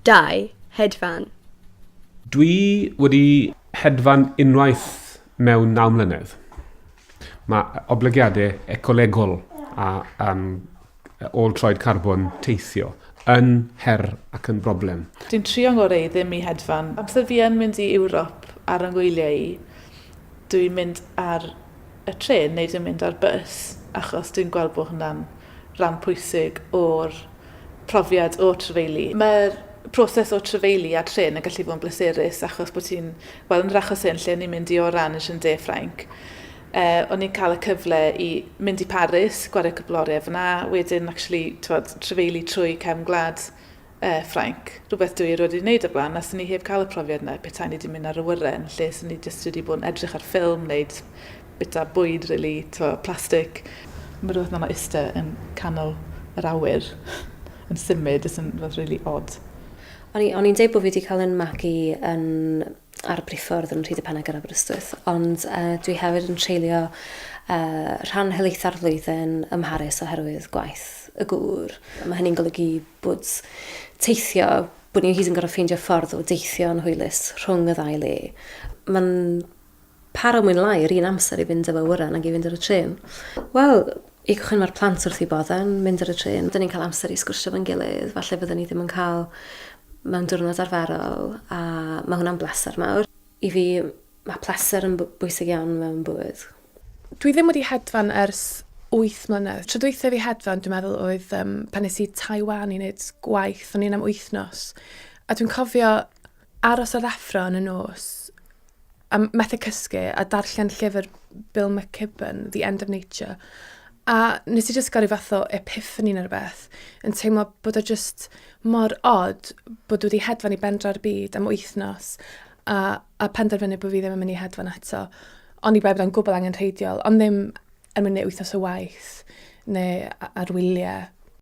2. Hedfan. Dwi wedi hedfan unwaith mewn 9 mlynedd. Mae oblygiadau ecolegol a ôl troed carbon teithio yn her ac yn broblem. Dwi'n trio ngorau ddim i hedfan. Amser fi yn mynd i Ewrop ar yngwyliau, dwi'n mynd ar y tren neu dwi'n mynd ar bus, achos dwi'n gweld bod hwnna'n rhan pwysig o'r profiad o trefeili. Mae'r proses o trefeili a tren yn gallu bod yn bleserus, achos bod ti'n, wel, yn yr achos hyn lle ni'n mynd i Orange yn De Ffrainc. O'n i'n cael y cyfle i mynd i Paris, gwario cyfloriau fyna, wedyn trefeili trwy cefn gwlad Ffrainc. Rhywbeth dwi wedi wneud o blaen, a sy'n ni heb cael y profiad yna, beth ni wedi mynd ar y wyren, lle sy'n ni jyst wedi bod yn edrych ar ffilm, wneud bita bwyd, really, plastig. Mae rhywbeth yna iste yn canol yr awyr, yn symud, yn rhywbeth really odd. O'n i'n deud bod fi wedi cael yn magu ar y briffordd yn Rhyd y Peneg ar Aberystwyth, ond dwi hefyd yn treulio rhan helaetha'r flwyddyn ym Mharis oherwydd gwaith y gŵr. Mae hynny'n golygu bod teithio, bod ni'n hyd yn gorfod ffeindio ffordd o deithio yn hwylus rhwng y ddau le. Mae'n para mwyn lai yr un amser i fynd efo wyran ac i fynd ar y tren. Wel, i gychwyn mae'r plant wrth i bodden, mynd ar y tren. Dyn ni'n cael amser i sgwrsio fo'n gilydd, falle byddwn ni ddim yn cael mewn diwrnod arferol, a mae hwnna'n bleser mawr. I fi, mae pleser yn bwysig iawn mewn bywyd. Dwi ddim wedi hedfan ers 8 mlynedd. Tro dwythaf fi hedfan, dwi'n meddwl, oedd pan nes i Tawe i wneud gwaith, o'n i'n am wythnos. A dwi'n cofio aros ar effro yn y nos, a methu cysgu, a darllen llyfr Bill McKibben, The End of Nature. A nes i jyst gael fath o epiphany neu rhywbeth, yn teimlo bod o jyst mor odd bod wedi hedfan i bendra'r byd am wythnos, a penderfynu bod fi ddim yn mynd i hedfan eto. Ond i bod yn gwbl angenrheidiol, ond ddim yn mynd i wythnos y waith, neu ar wyliau.